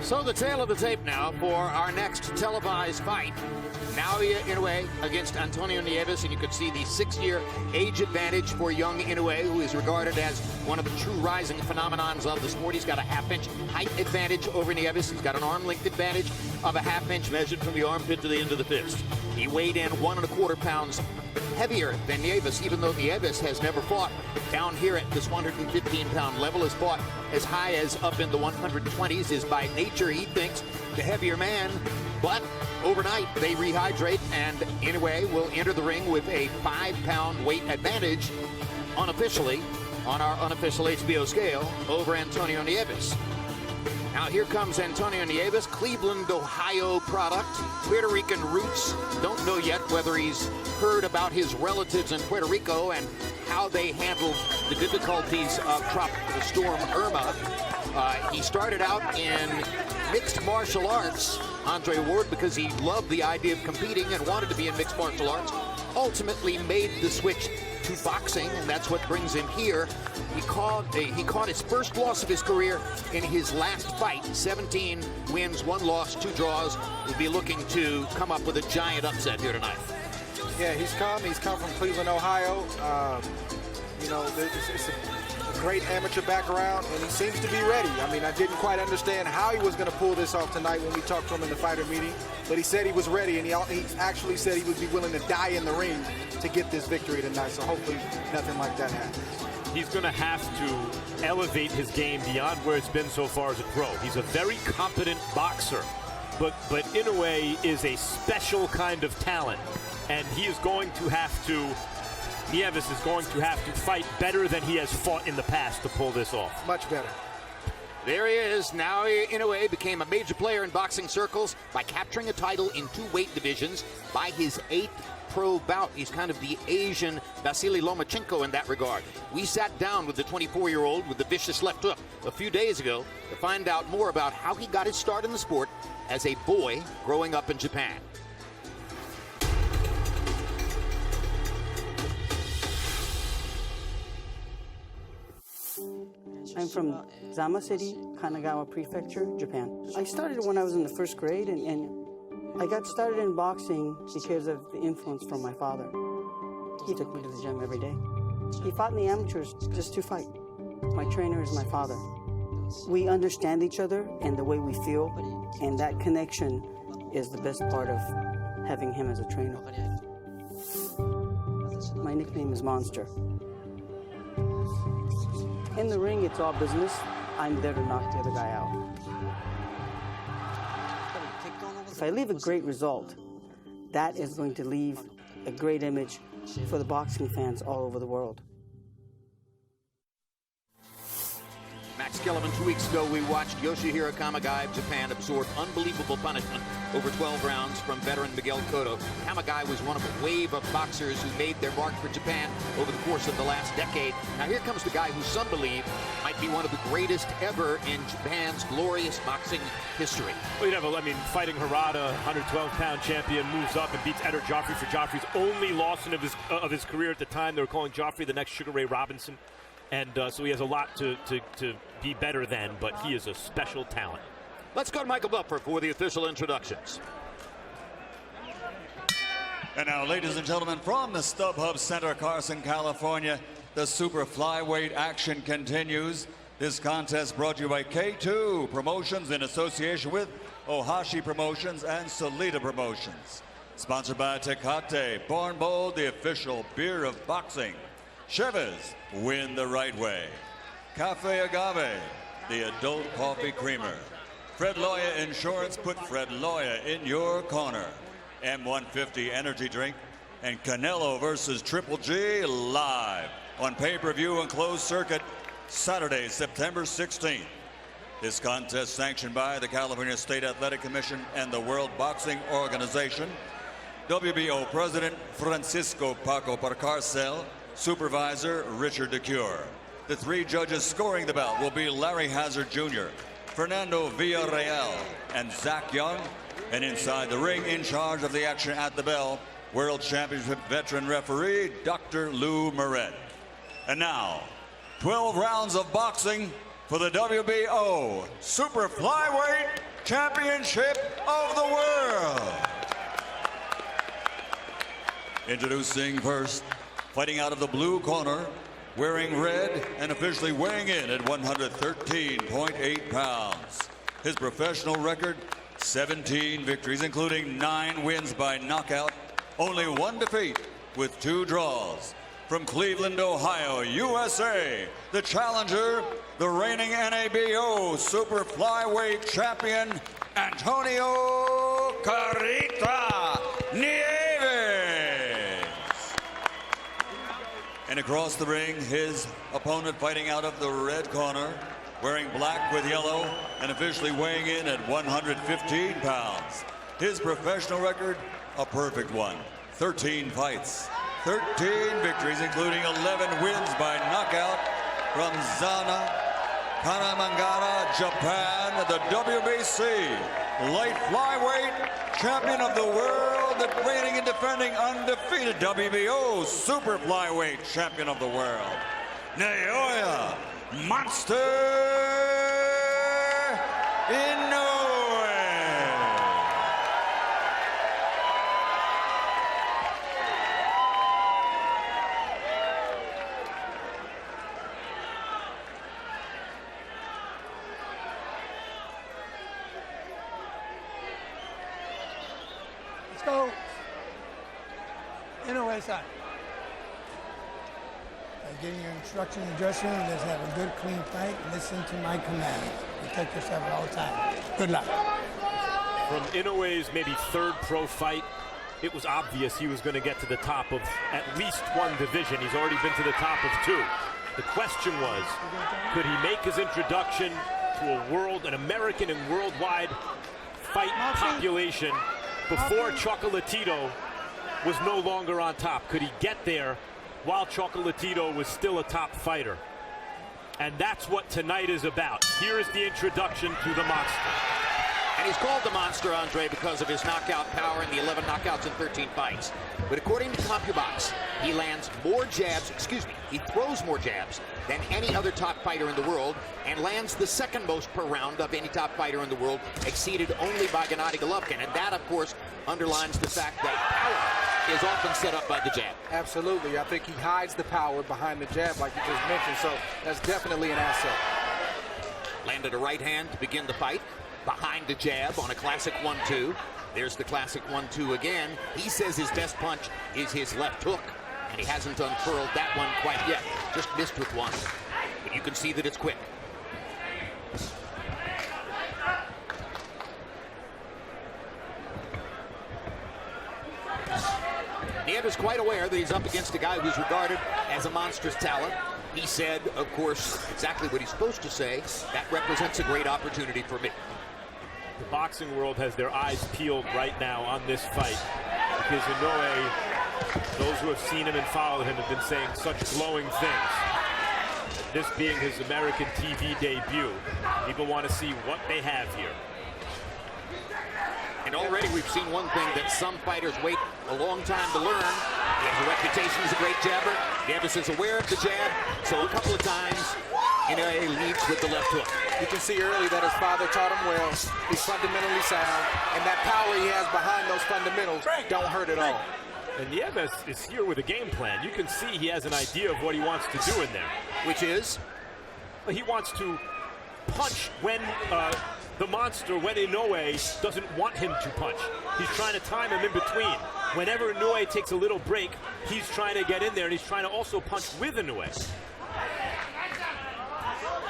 So the tail of the tape now for our next televised fight. Naoya Inoue against Antonio Nieves, and you can see the 6-year age advantage for young Inoue, who is regarded as one of the true rising phenomenons of the sport. He's got a half-inch height advantage over Nieves. He's got an arm length advantage of a half-inch measured from the armpit to the end of the fist. He weighed in 1¼ pounds heavier than Nieves, even though Nieves has never fought down here at this 115-pound level, has fought as high as up in the 120s, is by nature, he thinks, the heavier man. But overnight, they rehydrate, and Inoue will enter the ring with a 5-pound weight advantage unofficially on our unofficial HBO scale over Antonio Nieves. Now here comes Antonio Nieves, Cleveland, Ohio product, Puerto Rican roots. Don't know yet whether he's heard about his relatives in Puerto Rico and how they handled the difficulties of Tropical Storm Irma. He started out in mixed martial arts, Andre Ward, because he loved the idea of competing and wanted to be in mixed martial arts. Ultimately made the switch to boxing, and that's what brings him here. He caught his first loss of his career in his last fight. 17 wins, 1 loss, 2 draws. He'll be looking to come up with a giant upset here tonight. Yeah, he's come from Cleveland, Ohio. You know, it's a great amateur background, and he seems to be ready. I mean, I didn't quite understand how he was going to pull this off tonight when we talked to him in the fighter meeting, but he said he was ready, and he actually said he would be willing to die in the ring to get this victory tonight, so hopefully nothing like that happens. He's going to have to elevate his game beyond where it's been so far as a pro. He's a very competent boxer, but Inoue is a special kind of talent, and he is going to have to, Nieves is going to have to fight better than he has fought in the past to pull this off. Much better. There he is. Naoya Inoue became a major player in boxing circles by capturing a title in 2 weight divisions by his 8th pro bout. He's kind of the Asian Vasily Lomachenko in that regard. We sat down with the 24-year-old with the vicious left hook a few days ago to find out more about how he got his start in the sport as a boy growing up in Japan. I'm from Zama City, Kanagawa Prefecture, Japan. I started when I was in the 1st grade, and I got started in boxing because of the influence from my father. He took me to the gym every day. He fought in the amateurs just to fight. My trainer is my father. We understand each other and the way we feel, and that connection is the best part of having him as a trainer. My nickname is Monster. In the ring, it's all business. I'm there to knock the other guy out. If I leave a great result, that is going to leave a great image for the boxing fans all over the world. Max Kellerman, 2 weeks ago, we watched Yoshihiro Kamagai of Japan absorb unbelievable punishment over 12 rounds from veteran Miguel Cotto. Kamagai was one of a wave of boxers who made their mark for Japan over the course of the last decade. Now here comes the guy who some believe might be one of the greatest ever in Japan's glorious boxing history. Well, you know, I mean, fighting Harada, 112-pound champion, moves up and beats Eder Joffrey for Joffrey's only loss of his career at the time. They were calling Joffrey the next Sugar Ray Robinson. And so he has a lot to be better than, but he is a special talent. Let's go to Michael Buffer for the official introductions. And now, ladies and gentlemen, from the StubHub Center, Carson, California, the super flyweight action continues. This contest brought to you by K2 Promotions in association with Ohashi Promotions and Solita Promotions. Sponsored by Tecate, Born Bold, the official beer of boxing. Chivas, win the right way. Cafe Agave, the adult coffee creamer. Fred Loya Insurance, put Fred Loya in your corner. M150 energy drink, and Canelo versus Triple G live on pay-per-view and closed circuit Saturday, September 16th. This contest sanctioned by the California State Athletic Commission and the World Boxing Organization. WBO President Francisco Paco Parcarcel, Supervisor Richard DeCure. The 3 judges scoring the bout will be Larry Hazard Jr., Fernando Villarreal, and Zach Young. And inside the ring, in charge of the action at the bell, World Championship veteran referee, Dr. Lou Moret. And now, 12 rounds of boxing for the WBO Super Flyweight Championship of the World. Introducing first, fighting out of the blue corner, wearing red and officially weighing in at 113.8 pounds. His professional record, 17 victories, including 9 wins by knockout, only 1 defeat with 2 draws. From Cleveland, Ohio, USA, the challenger, the reigning NABO Super Flyweight Champion, Antonio Nieves. And across the ring, his opponent fighting out of the red corner, wearing black with yellow and officially weighing in at 115 pounds. His professional record, a perfect one. 13 fights, 13 victories, including 11 wins by knockout from Zana, Kanamangara, Japan, the WBC light flyweight champion of the world, the reigning and defending undefeated WBO super flyweight champion of the world, Naoya Monster Inoue. Let's go. Inoue side. Getting your instruction in the dressing room, just have a good, clean fight. Listen to my commands. Protect yourself at all times. Good luck. From Inoue's maybe 3rd pro fight, it was obvious he was going to get to the top of at least 1 division. He's already been to the top of 2. The question was, could he make his introduction to an American and worldwide fight population before Chocolatito was no longer on top? Could he get there while Chocolatito was still a top fighter? And that's what tonight is about. Here is the introduction to the Monster. And he's called the Monster, Andre, because of his knockout power in the 11 knockouts in 13 fights. But according to CompuBox, he lands more jabs, he throws more jabs than any other top fighter in the world, and lands the 2nd most per round of any top fighter in the world, exceeded only by Gennady Golovkin. And that, of course, underlines the fact that power is often set up by the jab. Absolutely. I think he hides the power behind the jab, like you just mentioned, so that's definitely an asset. Landed a right hand to begin the fight, behind the jab on a classic 1-2. There's the classic 1-2 again. He says his best punch is his left hook, and he hasn't unfurled that one quite yet. Just missed with one. But you can see that it's quick. Nieves is quite aware that he's up against a guy who's regarded as a monstrous talent. He said, of course, exactly what he's supposed to say. That represents a great opportunity for me. The boxing world has their eyes peeled right now on this fight because Inoue, those who have seen him and followed him have been saying such glowing things. This being his American TV debut, people want to see what they have here. And already we've seen one thing that some fighters wait a long time to learn. He has a reputation as a great jabber. Nieves is aware of the jab, so a couple of times Inoue leads with the left hook. You can see early that his father taught him well. He's fundamentally sound, and that power he has behind those fundamentals don't hurt at all. And Nieves is here with a game plan. You can see he has an idea of what he wants to do in there. Which is? He wants to punch when the Monster, when Inoue doesn't want him to punch. He's trying to time him in between. Whenever Inoue takes a little break, he's trying to get in there, and he's trying to also punch with Inoue.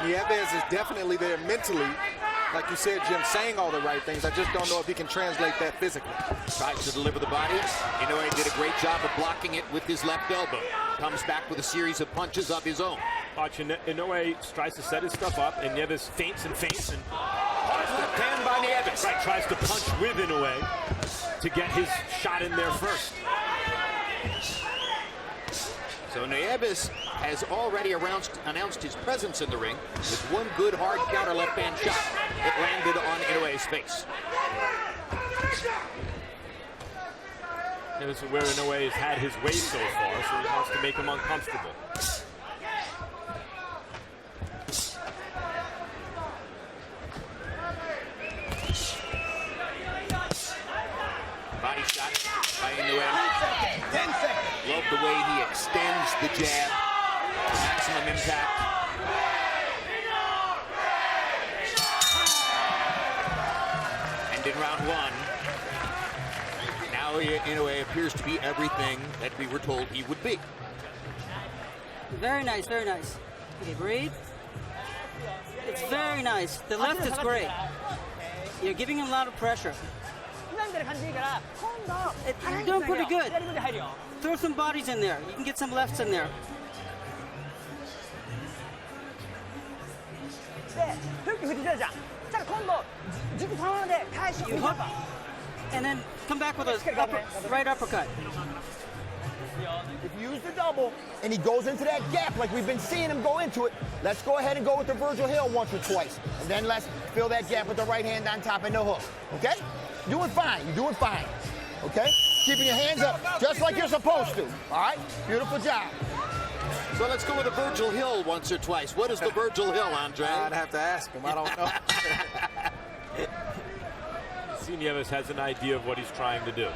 Nieves is definitely there mentally. Like you said, Jim, saying all the right things. I just don't know if he can translate that physically. Tries to deliver the body. Inoue did a great job of blocking it with his left elbow. Comes back with a series of punches of his own. Watch, Inoue tries to set his stuff up, and Nieves feints and feints, and left hand by Nieves. Right, tries to punch with Inoue to get his shot in there first. So Nieves has already announced his presence in the ring with one good hard counter left hand shot that landed on Inoue's face. This is where Inoue has had his way so far, so he wants to make him uncomfortable. the jab for maximum impact. And in round one, Naoya Inoue appears to be everything that we were told he would be. Very nice, very nice. Okay, breathe. It's very nice. The left is great. You're giving him a lot of pressure. You're doing pretty good. Throw some bodies in there. You can get some lefts in there. You hook, and then come back with a right uppercut. If you use the double and he goes into that gap like we've been seeing him go into it, let's go ahead and go with the Virgil Hill once or twice. And then let's fill that gap with the right hand on top and the hook. Okay? Doing fine. You're doing fine. Okay? Keeping your hands up just like you're supposed to. All right? Beautiful job. So let's go with a Virgil Hill once or twice. What is the Virgil Hill, Andre? I'd have to ask him. I don't know. Nieves has an idea of what he's trying to do.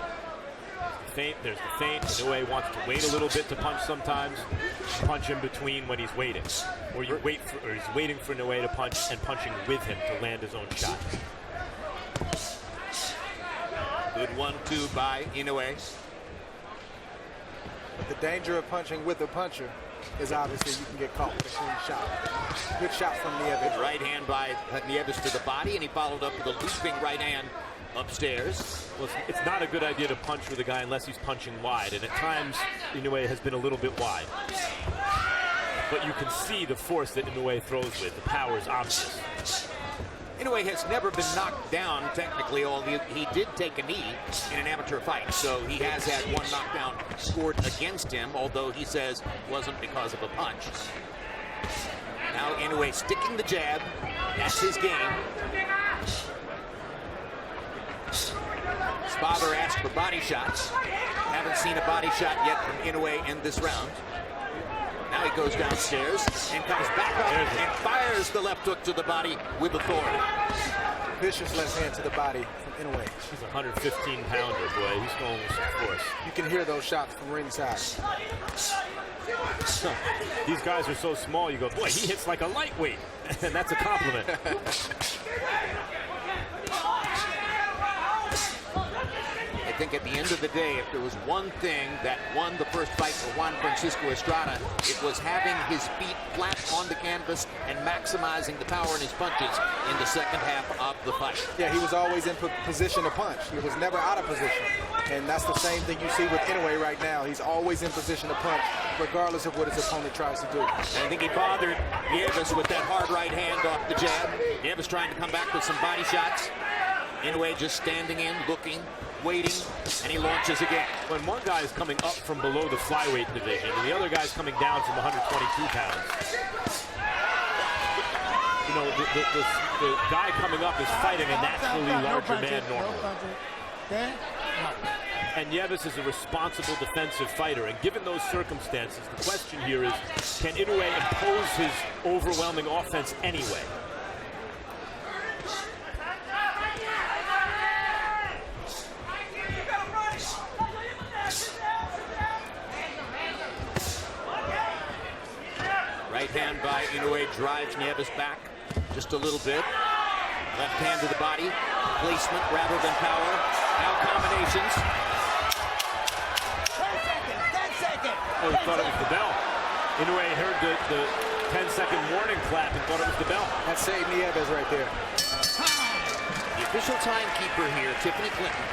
Feint, there's the feint. Inoue wants to wait a little bit to punch sometimes. Punch in between when he's waiting. Or he's waiting for Inoue to punch and punching with him to land his own shot. Good 1-2 by Inoue. But the danger of punching with the puncher is obviously you can get caught with a clean shot. Good shot from Nieves. Right hand by Nieves to the body, and he followed up with a looping right hand upstairs. Well, it's not a good idea to punch with a guy unless he's punching wide, and at times Inoue has been a little bit wide. But you can see the force that Inoue throws with. The power is obvious. Inoue has never been knocked down, technically, although he did take a knee in an amateur fight. So he has had one knockdown scored against him, although he says it wasn't because of a punch. Now Inoue sticking the jab. That's his game. Father asked for body shots. Haven't seen a body shot yet from Inoue in this round. Now he goes downstairs and comes back up and fires the left hook to the body with authority. Vicious left hand to the body from Inoue. He's a 115-pounder, boy. He's going with some force. You can hear those shots from ringside. These guys are so small, you go, boy, he hits like a lightweight. And that's a compliment. I think at the end of the day, if there was one thing that won the first fight for Juan Francisco Estrada, it was having his feet flat on the canvas and maximizing the power in his punches in the second half of the fight. Yeah, he was always in position to punch. He was never out of position. And that's the same thing you see with Inoue right now. He's always in position to punch, regardless of what his opponent tries to do. And I think he bothered Nieves with that hard right hand off the jab. Nieves trying to come back with some body shots. Inoue just standing in, looking, waiting, and he launches again. When one guy is coming up from below the flyweight division and the other guy is coming down from 122 pounds, you know, the guy coming up is fighting a naturally larger man normally. And Nieves is a responsible defensive fighter, and given those circumstances, the question here is, can Inoue impose his overwhelming offense anyway? Right hand by Inoue drives Nieves back just a little bit. Left hand to the body. Placement rather than power. Now combinations. 10 seconds. Oh, he thought it was the bell. Inoue heard the 10-second warning clap and thought it was the bell. That saved Nieves right there. The official timekeeper here, Tiffany Clinton,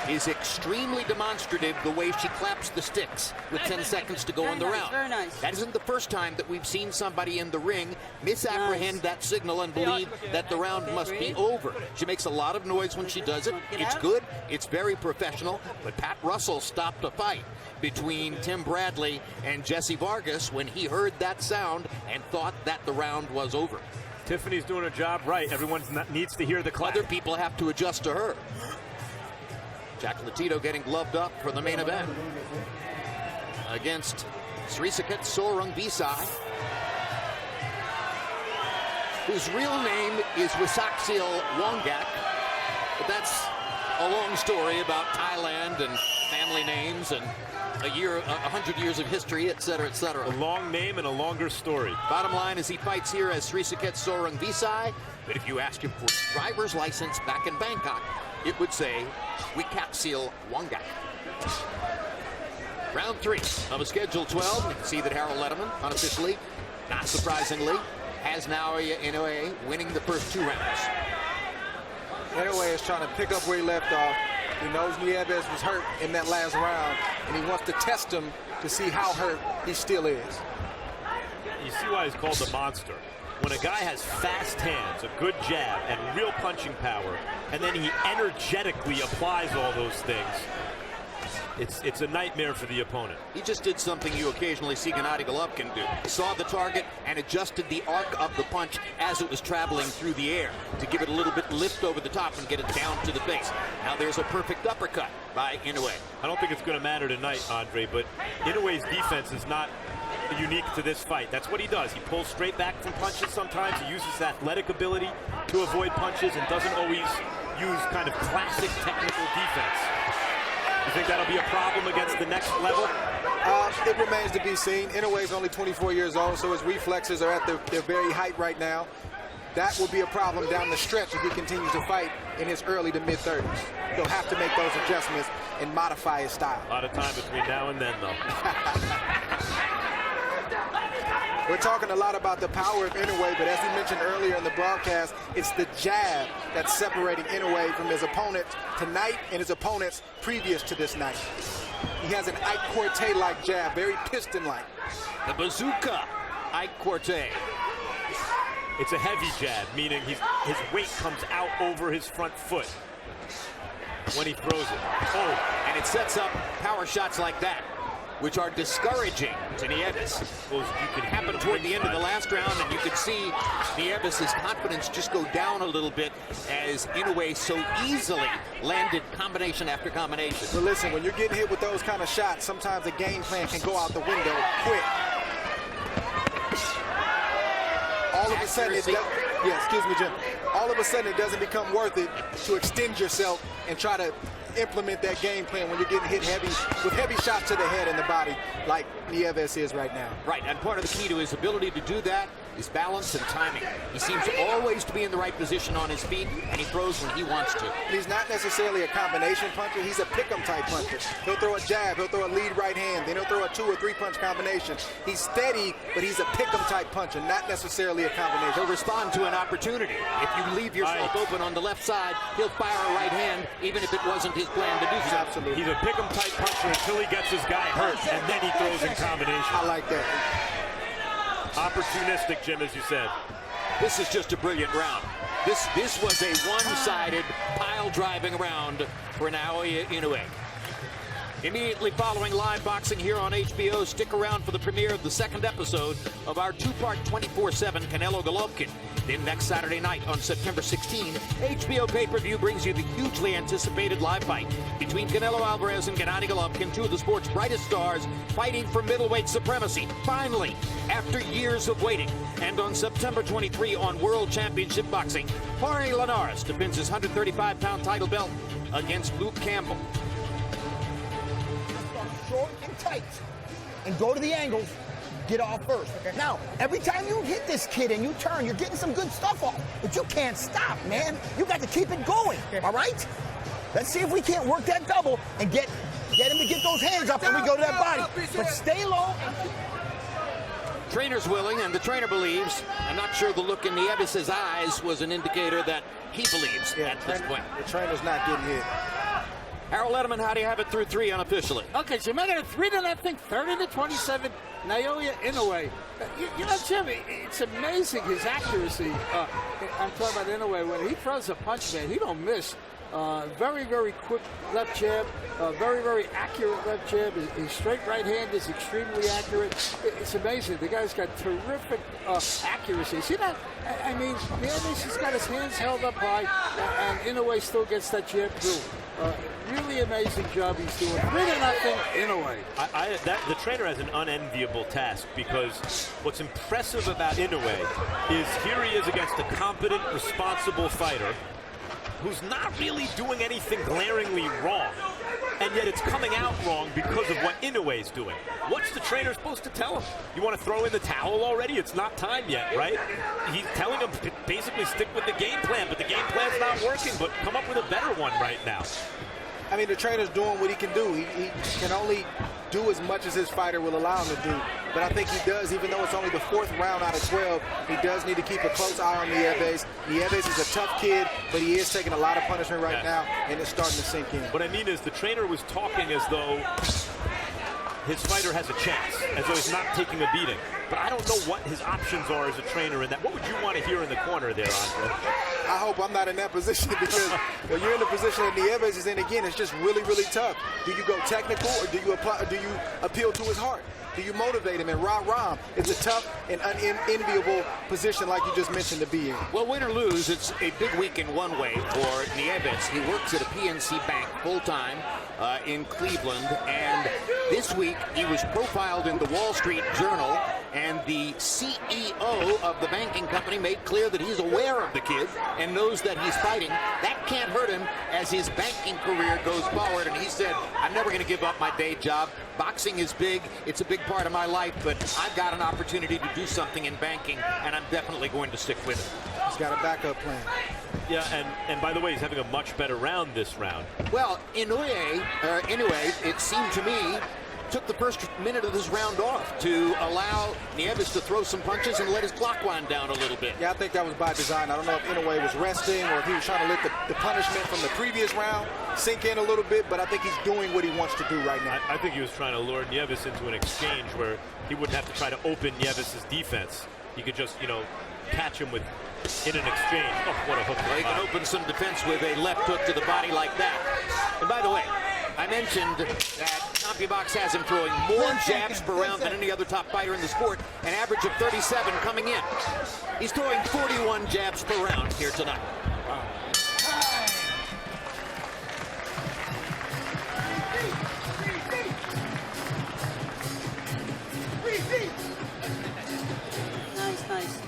is extremely demonstrative the way she claps the sticks with 10 seconds to go in the round. Very nice. That isn't the first time that we've seen somebody in the ring misapprehend that signal and believe that the round must be over. She makes a lot of noise when she does it. It's good. It's very professional. But Pat Russell stopped a fight between Tim Bradley and Jesse Vargas when he heard that sound and thought that the round was over. Tiffany's doing her job right. Everyone needs to hear the clap. Other people have to adjust to her. Jack Latito getting gloved up for the main event against Srisaket Sorungvisai, whose real name is Wisaksil Wongak, but that's a long story about Thailand and family names and 100 years of history, et cetera, et cetera. A long name and a longer story. Bottom line is he fights here as Srisaket Sorang Visai, but if you asked him for his driver's license back in Bangkok, it would say Wikapsil Wangak. Round 3 of a schedule 12. You can see that Harold Letterman, unofficially, not surprisingly, has Naoya Inoue winning the first 2 rounds. Inoue is trying to pick up where he left off. He knows Nieves was hurt in that last round, and he wants to test him to see how hurt he still is. You see why he's called the monster. When a guy has fast hands, a good jab, and real punching power, and then he energetically applies all those things, it's a nightmare for the opponent. He just did something you occasionally see Gennady Golovkin do. He saw the target and adjusted the arc of the punch as it was traveling through the air to give it a little bit lift over the top and get it down to the base. Now there's a perfect uppercut by Inoue. I don't think it's going to matter tonight, Andre, but Inoue's defense is not unique to this fight. That's what he does. He pulls straight back from punches sometimes. He uses athletic ability to avoid punches and doesn't always use kind of classic technical defense. You think that'll be a problem against the next level? It remains to be seen. Inoue's only 24 years old, so his reflexes are at their very height right now. That will be a problem down the stretch if he continues to fight in his early to mid-30s. He'll have to make those adjustments and modify his style. A lot of time between now and then, though. We're talking a lot about the power of Inoue, but as we mentioned earlier in the broadcast, it's the jab that's separating Inoue from his opponent tonight and his opponents previous to this night. He has an Ike Quartet-like jab, very piston-like. The bazooka, Ike Quartet. It's a heavy jab, meaning his weight comes out over his front foot when he throws it. Oh, and it sets up power shots like that, which are discouraging to Nieves. Well, you can Happened toward the end of the last round, and you could see Nieves' confidence just go down a little bit as Inoue so easily landed combination after combination. But listen, when you're getting hit with those kind of shots, sometimes the game plan can go out the window quick. All of a sudden, excuse me, Jim. All of a sudden, it doesn't become worth it to extend yourself and try to implement that game plan when you're getting hit heavy with heavy shots to the head and the body like Nieves is right now. Right, and part of the key to his ability to do that is balance and timing. He seems always to be in the right position on his feet, and he throws when he wants to. He's not necessarily a combination puncher. He's a pick-em type puncher. He'll throw a jab, he'll throw a lead right hand, then he'll throw a 2 or 3 punch combination. He's steady, but he's a pick-em type puncher, not necessarily a combination. He'll respond to an opportunity. If you leave yourself open on the left side, he'll fire a right hand, even if it wasn't his plan to do so. Absolutely. He's a pick-em type puncher until he gets his guy hurt, and then he throws in combination. I like that. Opportunistic, Jim, as you said. This is just a brilliant round. This was a one-sided pile-driving round for Naoya Inoue. Immediately following live boxing here on HBO, stick around for the premiere of the second episode of our 2-part 24/7 Canelo Golovkin. Then next Saturday night on September 16, HBO pay-per-view brings you the hugely anticipated live fight between Canelo Alvarez and Gennady Golovkin, 2 of the sport's brightest stars, fighting for middleweight supremacy, finally, after years of waiting. And on September 23 on World Championship Boxing, Jorge Linares defends his 135-pound title belt against Luke Campbell. Short and tight, and go to the angles, get off first. Okay. Now, every time you hit this kid and you turn, you're getting some good stuff off, but you can't stop, man. You got to keep it going, all right? Let's see if we can't work that double and get him to get those hands up and we go to that body. But stay low. Trainer's willing, and the trainer believes. I'm not sure the look in Nieves' eyes was an indicator that he believes at this point. The trainer's not getting hit. Harold Letterman, how do you have it through 3 unofficially? Okay, so making it 3-0, 30-27, Naoya Inoue. You know, Jim, it's amazing his accuracy. I'm talking about Inoue. When he throws a punch, man, he don't miss. Very, very quick left jab. Very, very accurate left jab. His straight right hand is extremely accurate. It's amazing. The guy's got terrific accuracy. See that? I mean, Nieves has got his hands held up high, and Inoue still gets that jab through. Really amazing job he's doing. 3-0 Inoue. The trainer has an unenviable task, because what's impressive about Inoue is here he is against a competent, responsible fighter who's not really doing anything glaringly wrong, and yet it's coming out wrong because of what Inoue's doing. What's the trainer supposed to tell him? You want to throw in the towel already? It's not time yet, right? He's telling him to basically stick with the game plan, but the game plan's not working, but come up with a better one right now. I mean, the trainer's doing what he can do. He can only do as much as his fighter will allow him to do. But I think he does, even though it's only the 4th round out of 12, he does need to keep a close eye on Nieves. Nieves is a tough kid, but he is taking a lot of punishment right now, and it's starting to sink in. What I mean is the trainer was talking as though his fighter has a chance, as though he's not taking a beating. But I don't know what his options are as a trainer in that. What would you want to hear in the corner there, Andre? I hope I'm not in that position because when you're in the position that Nieves is in, again, it's just really, really tough. Do you go technical or do you appeal to his heart? Do you motivate him and rah-rah him? It's a tough and unenviable position like you just mentioned to be in. Well, win or lose, it's a big week in one way for Nieves. He works at a PNC bank full-time in Cleveland, and this week he was profiled in the Wall Street Journal, and the CEO of the banking company made clear that he's aware of the kid and knows that he's fighting. That can't hurt him as his banking career goes forward, and he said, I'm never going to give up my day job. Boxing is big. It's a big part of my life, but I've got an opportunity to do something in banking, and I'm definitely going to stick with it. He's got a backup plan. Yeah, and by the way, he's having a much better round this round. Well, Inoue, it seemed to me, took the first minute of this round off to allow Nieves to throw some punches and let his clock wind down a little bit. Yeah, I think that was by design. I don't know if Inoue was resting or if he was trying to let the punishment from the previous round sink in a little bit, but I think he's doing what he wants to do right now. I think he was trying to lure Nieves into an exchange where he wouldn't have to try to open Nieves' defense. He could just, catch him in an exchange. Oh, what a hook. Well, he can open some defense with a left hook to the body like that. And by the way, I mentioned that CompuBox has him throwing more jabs per round than any other top fighter in the sport, an average of 37 coming in. He's throwing 41 jabs per round here tonight. Wow. Nice.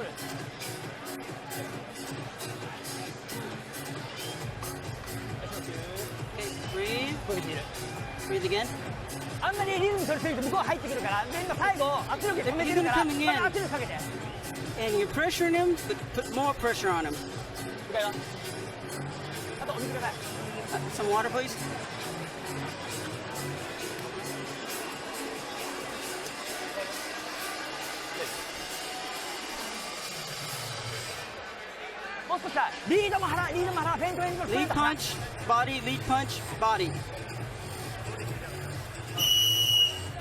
Okay, breathe again. And you're pressuring him, but put more pressure on him. Some water, please. Lead punch, body, lead punch, body.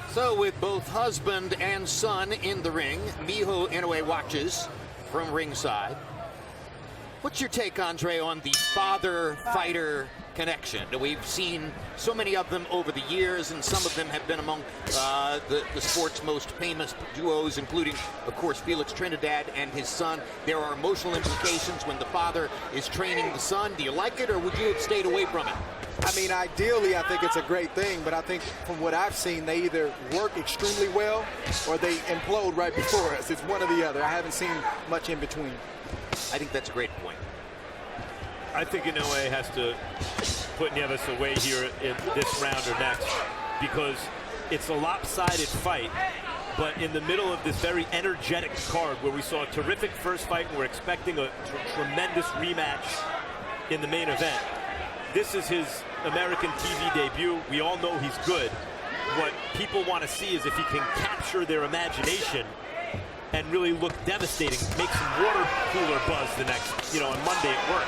So with both husband and son in the ring, Miho Inoue watches from ringside. What's your take, Andre, on the father-fighter connection? We've seen so many of them over the years, and some of them have been among the sport's most famous duos, including, of course, Felix Trinidad and his son. There are emotional implications when the father is training the son. Do you like it, or would you have stayed away from it? I mean, ideally, I think it's a great thing, but I think from what I've seen, they either work extremely well or they implode right before us. It's one or the other. I haven't seen much in between. I think that's a great point. I think Inoue has to put Nieves away here in this round or next because it's a lopsided fight, but in the middle of this very energetic card where we saw a terrific first fight and we're expecting a tremendous rematch in the main event. This is his American TV debut. We all know he's good. What people want to see is if he can capture their imagination and really look devastating, make some water cooler buzz the next, on Monday at work.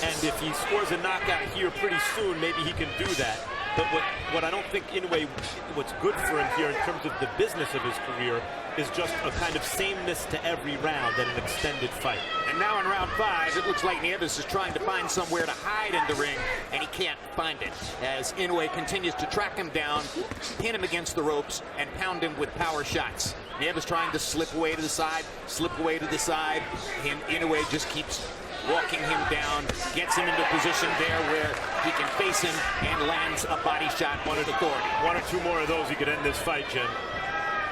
And if he scores a knockout here pretty soon, maybe he can do that. But what I don't think Inoue, what's good for him here in terms of the business of his career is just a kind of sameness to every round and an extended fight. And now in round 5, it looks like Nieves is trying to find somewhere to hide in the ring, and he can't find it as Inoue continues to track him down, pin him against the ropes, and pound him with power shots. Nieves trying to slip away to the side, Inoue just keeps walking him down, gets him into a position there where he can face him and lands a body shot on an authority. One or two more of those, he could end this fight, Jim.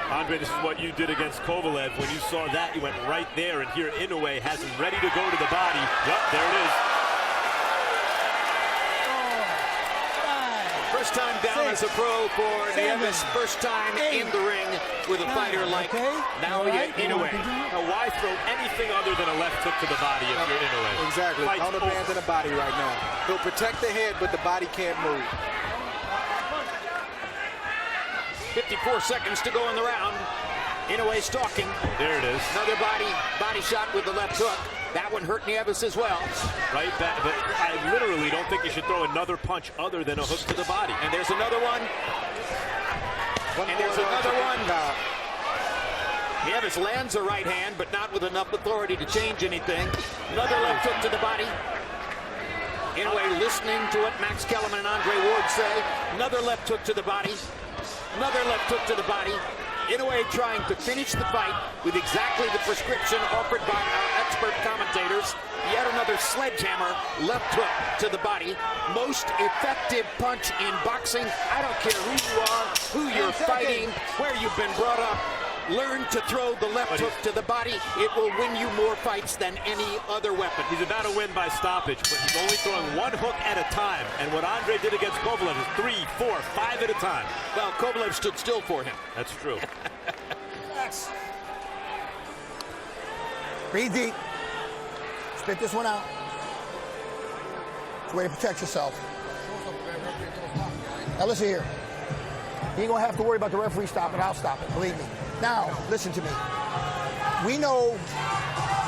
Andre, this is what you did against Kovalev. When you saw that, you went right there, and here Inoue has him ready to go to the body. Yep, there it is. First time down as a pro for Nieves. First time in the ring with a fighter like Naoya Inoue. Now, why throw anything other than a left hook to the body if you're Inoue? Exactly. Fight's On the band and the body right now. He'll protect the head, but the body can't move. 54 seconds to go in the round. Inoue stalking. There it is. Another body shot with the left hook. That one hurt Nieves as well. Right back, but I literally don't think you should throw another punch other than a hook to the body. And there's another one. And there's another one. Nieves lands a right hand, but not with enough authority to change anything. Another left hook to the body. Inoue listening to what Max Kellerman and Andre Ward say. Another left hook to the body. Another left hook to the body. Inoue trying to finish the fight with exactly the prescription offered by our expert commentators. Yet another sledgehammer left hook to the body. Most effective punch in boxing. I don't care who you are, who you're fighting, where you've been brought up. Learn to throw the left hook to the body. It will win you more fights than any other weapon. He's about to win by stoppage, but he's only throwing one hook at a time. And what Andre did against Kovalev is 3, 4, 5 at a time. Well, Kovalev stood still for him. That's true. Breathe deep. Spit this one out. It's a way to protect yourself. Now listen here. You ain't gonna have to worry about the referee stopping. I'll stop it, believe me. Now, listen to me. We know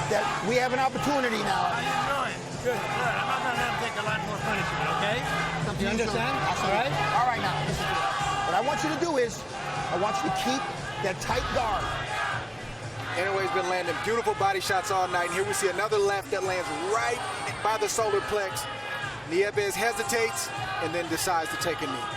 that we have an opportunity now. How you doing? Good. I'm not gonna have to take a lot more punishment, okay? You understand? All right? All right, now, listen to me. What I want you to do is, I want you to keep that tight guard. Inoue's been landing beautiful body shots all night. And here we see another left that lands right by the solar plex. Nieves hesitates and then decides to take a knee.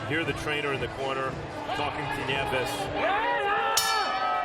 Hear the trainer in the corner talking to Nieves.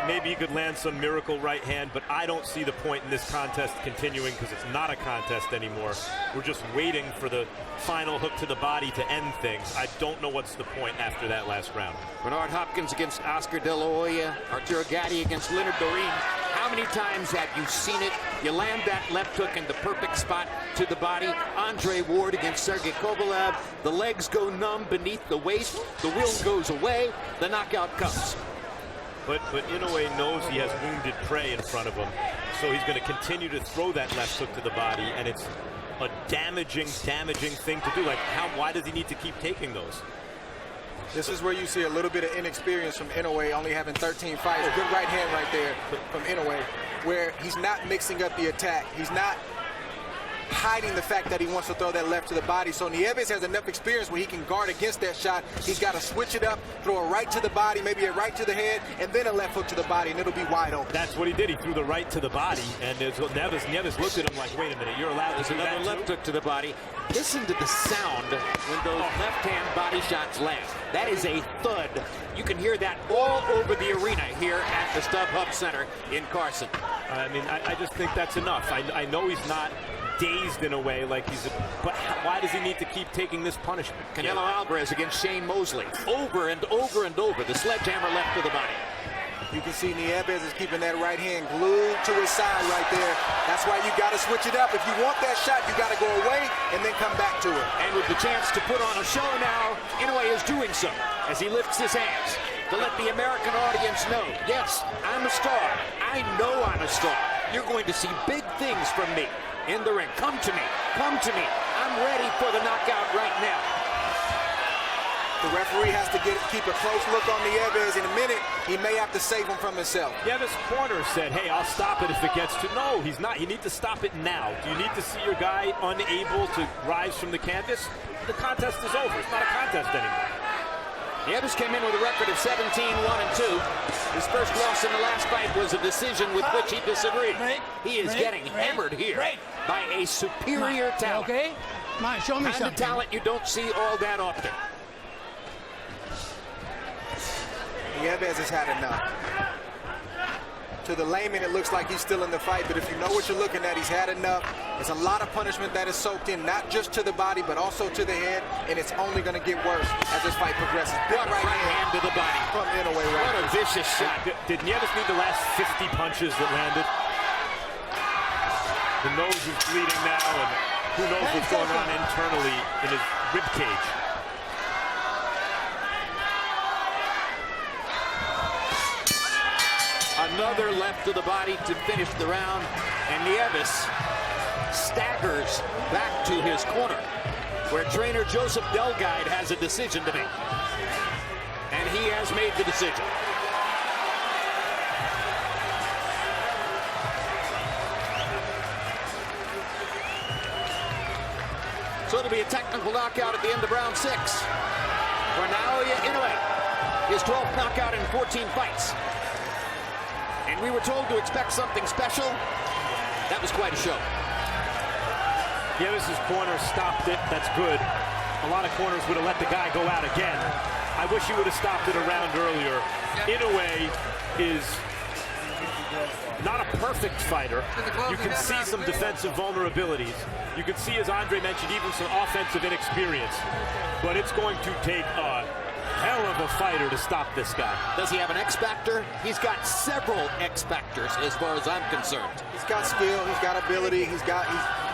Maybe he could land some miracle right hand, but I don't see the point in this contest continuing because it's not a contest anymore. We're just waiting for the final hook to the body to end things. I don't know what's the point after that last round. Bernard Hopkins against Oscar De La Hoya. Arturo Gatti against Leonard Dorin. How many times have you seen it? You land that left hook in the perfect spot to the body. Andre Ward against Sergey Kovalev. The legs go numb beneath the waist. The will goes away. The knockout comes. But Inoue knows he has wounded prey in front of him, so he's going to continue to throw that left hook to the body, and it's a damaging thing to do. Like, why does he need to keep taking those? This is where you see a little bit of inexperience from Inoue, only having 13 fights. Good right hand right there from Inoue, where he's not mixing up the attack. He's not hiding the fact that he wants to throw that left to the body. So Nieves has enough experience where he can guard against that shot. He's got to switch it up, throw a right to the body, maybe a right to the head, and then a left hook to the body, and it'll be wide open. That's what he did. He threw the right to the body, and Nieves looked at him like, wait a minute, you're allowed to do that another left hook to the body. Listen to the sound when those left-hand body shots land. That is a thud. You can hear that all over the arena here at the StubHub Center in Carson. I mean, I just think that's enough. I know he's not dazed in a way like but why does he need to keep taking this punishment? Canelo Alvarez against Shane Mosley. Over and over and over. The sledgehammer left to the body. You can see Nieves is keeping that right hand glued to his side right there. That's why you got to switch it up. If you want that shot, you got to go away and then come back to it. And with the chance to put on a show now, Inoue is doing so as he lifts his hands to let the American audience know, yes, I'm a star. I know I'm a star. You're going to see big things from me in the ring. Come to me. Come to me. I'm ready for the knockout right now. The referee has to keep a close look on Nieves. In a minute, he may have to save him from himself. Nieves' corner said, hey, I'll stop it if it gets to... No, he's not. You need to stop it now. Do you need to see your guy unable to rise from the canvas? The contest is over. It's not a contest anymore. Nieves came in with a record of 17-1-2. His first loss in the last fight was a decision with which he disagreed. He is getting hammered here by a superior talent. Okay? Mine, show me something. Kind of talent you don't see all that often. Nieves has had enough. To the layman, it looks like he's still in the fight, but if you know what you're looking at, he's had enough. There's a lot of punishment that is soaked in, not just to the body, but also to the head, and it's only going to get worse as this fight progresses. Big right hand to the body. From Inoue right. What a vicious shot. Did Nieves need the last 50 punches that landed? The nose is bleeding now, and who knows what's going on internally in his rib cage. Another left to the body to finish the round, and Nieves staggers back to his corner, where trainer Joseph Delguide has a decision to make. And he has made the decision. So it'll be a technical knockout at the end of round 6 for Naoya Inoue, his 12th knockout in 14 fights. And we were told to expect something special. That was quite a show. Nieves' corner stopped it. That's good. A lot of corners would have let the guy go out again. I wish he would have stopped it a round earlier. Inoue is not a perfect fighter. You can see some defensive vulnerabilities. You can see, as Andre mentioned, even some offensive inexperience. But it's going to take a hell of a fighter to stop this guy. Does he have an X factor? He's got several X factors as far as I'm concerned. He's got skill, he's got ability, he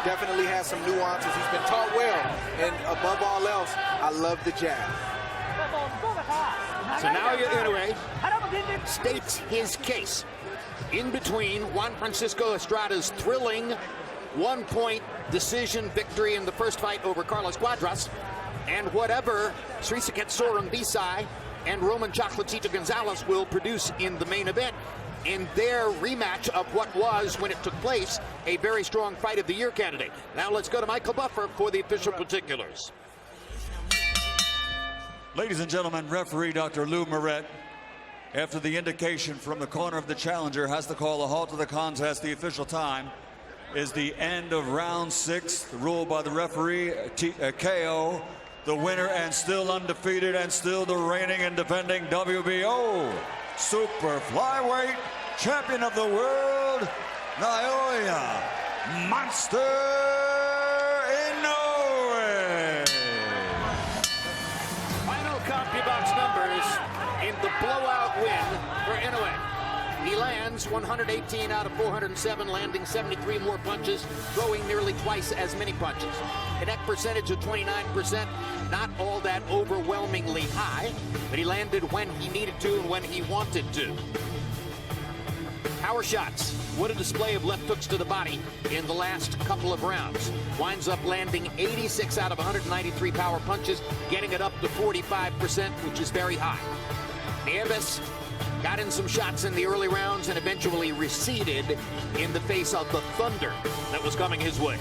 definitely has some nuances. He's been taught well, and above all else, I love the jab. So Naoya Inoue states his case in between Juan Francisco Estrada's thrilling one-point decision victory in the first fight over Carlos Cuadras and whatever Srisaket Sorum Bisai and Roman Chocolatito Gonzalez will produce in the main event in their rematch of what was, when it took place, a very strong Fight of the Year candidate. Now let's go to Michael Buffer for the official particulars. Ladies and gentlemen, referee Dr. Lou Moret, after the indication from the corner of the challenger, has to call a halt to the contest. The official time is the end of round 6, ruled by the referee, KO. The winner and still undefeated and still the reigning and defending WBO super flyweight champion of the world, Naoya Monster Inoue. Final CompuBox numbers in the blowout win for Inoue. He lands 118 out of 407, landing 73 more punches, throwing nearly twice as many punches. Connect percentage of 29%, not all that overwhelmingly high, but he landed when he needed to and when he wanted to. Power shots. What a display of left hooks to the body in the last couple of rounds. Winds up landing 86 out of 193 power punches, getting it up to 45%, which is very high. Nieves got in some shots in the early rounds and eventually receded in the face of the thunder that was coming his way.